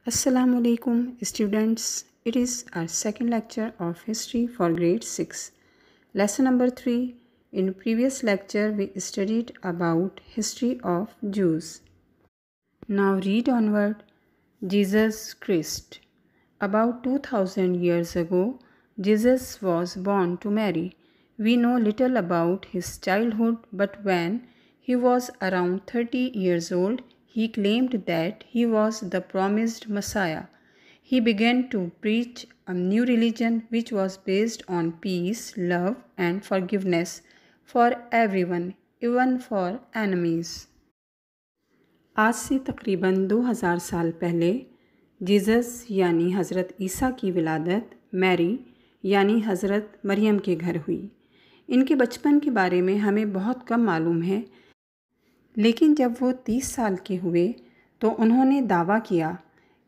Assalamu alaikum students. It is our second lecture of history for grade 6. Lesson number 3. In previous lecture we studied about history of Jews. Now read onward. Jesus Christ. About 2000 years ago, Jesus was born to Mary. We know little about his childhood, but when he was around 30 years old, he claimed that he was the promised Messiah. He began to preach a new religion which was based on peace, love, and forgiveness for everyone, even for enemies. आज से तकरीबन 2000 साल पहले Jesus यानी हज़रत ईसा की विलादत Mary यानी हज़रत मरियम के घर हुई। इनके बचपन के बारे में हमें बहुत कम मालूम है, लेकिन जब वो 30 साल के हुए तो उन्होंने दावा किया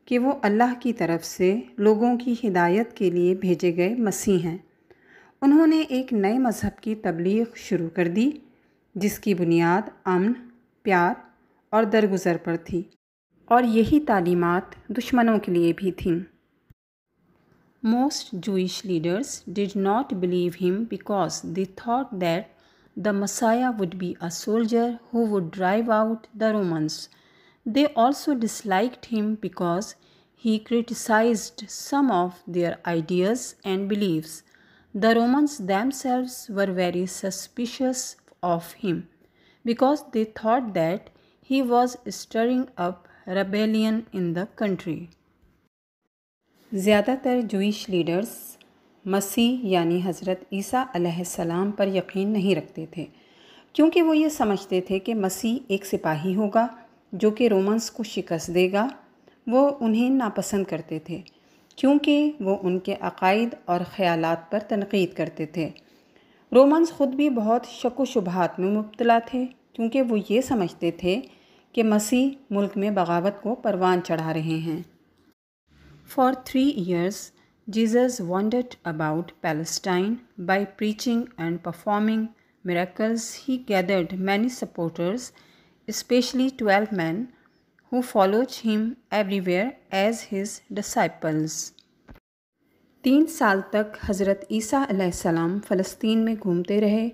कि वो अल्लाह की तरफ से लोगों की हिदायत के लिए भेजे गए मसीह हैं। उन्होंने एक नए मज़हब की तबलीग शुरू कर दी, जिसकी बुनियाद अमन, प्यार और दरगुज़र पर थी, और यही तालीमात दुश्मनों के लिए भी थीं। Most Jewish leaders did not believe him because they thought that the Messiah would be a soldier who would drive out the Romans. They also disliked him because he criticized some of their ideas and beliefs. The Romans themselves were very suspicious of him because they thought that he was stirring up rebellion in the country. ज़्यादातर Jewish leaders मसीह यानी हज़रत ईसा अलैहिस्सलाम पर यकीन नहीं रखते थे, क्योंकि वो ये समझते थे कि मसीह एक सिपाही होगा जो कि रोमन्स को शिकस्त देगा। वो उन्हें नापसंद करते थे क्योंकि वो उनके अकायद और ख़यालात पर तनक़ीद करते थे। रोमन्स ख़ुद भी बहुत शक व शुबहात में मुब्तला थे, क्योंकि वो ये समझते थे कि मसीह मुल्क में बगावत को परवान चढ़ा रहे हैं। For 3 years, Jesus wandered about Palestine by preaching and performing miracles. He gathered many supporters, especially 12 men, who followed him everywhere as his disciples. 3 साल तक हज़रत ईसा अलैहिस्सलाम फ़लस्तीन में घूमते रहे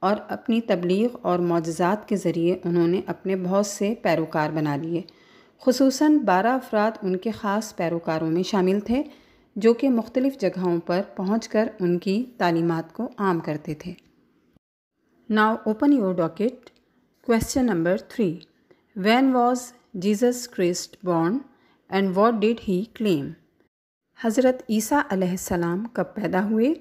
और अपनी तबलीग और मौजज़ात के ज़रिए उन्होंने अपने बहुत से पैरोकार बना लिए। खुसूसन 12 अफराद उनके ख़ास पैरोकारों में शामिल थे, जो कि मुख्तलिफ़ जगहों पर पहुंचकर उनकी तालीमात को आम करते थे। Now open your docket. Question number 3। When was Jesus Christ born and what did he claim? हज़रत ईसा अलैहिस्सलाम कब पैदा हुए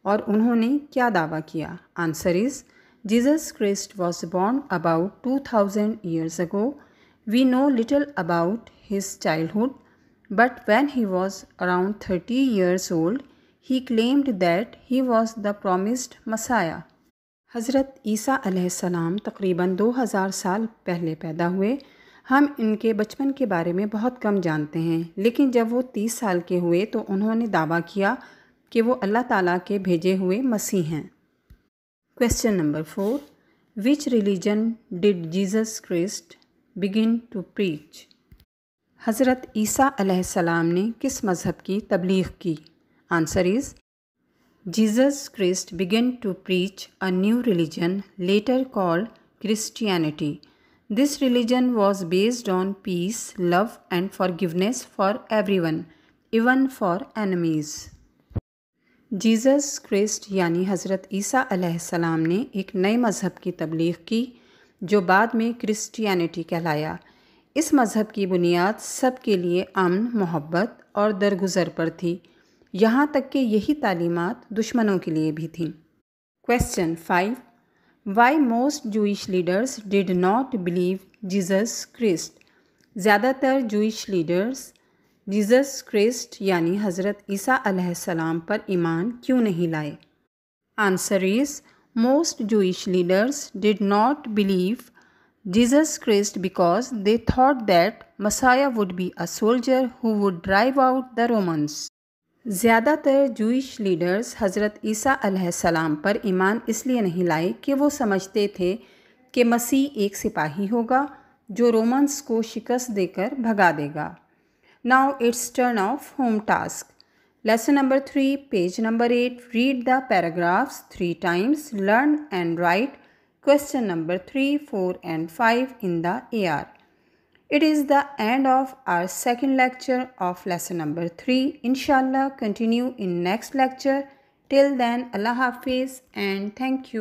और उन्होंने क्या दावा किया? Answer is Jesus Christ was born about 2000 years ago. We know little about his childhood, but when he was around 30 years old, he claimed that he was the promised Messiah. हज़रत ईसा अलैहिस्सलाम तकरीबन 2000 साल पहले पैदा हुए। हम इनके बचपन के बारे में बहुत कम जानते हैं, लेकिन जब वो 30 साल के हुए तो उन्होंने दावा किया कि वो अल्लाह ताला के भेजे हुए मसीह हैं। Question number 4। Which religion did Jesus Christ begin to preach? हज़रत ईसा अलैहिस्सलाम ने किस मज़हब की तबलीग की? Answer is Jesus Christ begin to preach a new religion later called Christianity. This religion was based on peace, love and forgiveness for everyone, even for enemies. Jesus Christ यानी हज़रत ईसा अलैहिस्सलाम ने एक नए मज़हब की तबलीग की जो बाद में क्रिश्चियनिटी कहलाया। इस मज़हब की बुनियाद सब के लिए अमन, मोहब्बत और दरगुज़र पर थी, यहाँ तक कि यही तालीमात दुश्मनों के लिए भी थीं। Question 5। Why most Jewish leaders did not believe Jesus Christ? ज़्यादातर जूइश लीडर्स जीसस क्राइस्ट यानी हज़रत ईसा अलैहिस्सलाम पर ईमान क्यों नहीं लाए? Answer is most Jewish leaders did not believe Jesus Christ because they thought that Messiah would be a soldier who would drive out the Romans. ज़्यादातर जूइश लीडर्स हज़रत ईसा अलैहिस्सलाम पर ईमान इसलिए नहीं लाए कि वो समझते थे कि मसीह एक सिपाही होगा जो रोमन्स को शिकस्त देकर भगा देगा। Now it's turn of home task. Lesson number 3, page number 8. Read the paragraphs 3 times. Learn and write question number 3, 4 and 5 in the AR. It is the end of our second lecture of lesson number 3. Inshallah, continue in next lecture. Till then, Allah Hafiz and thank you.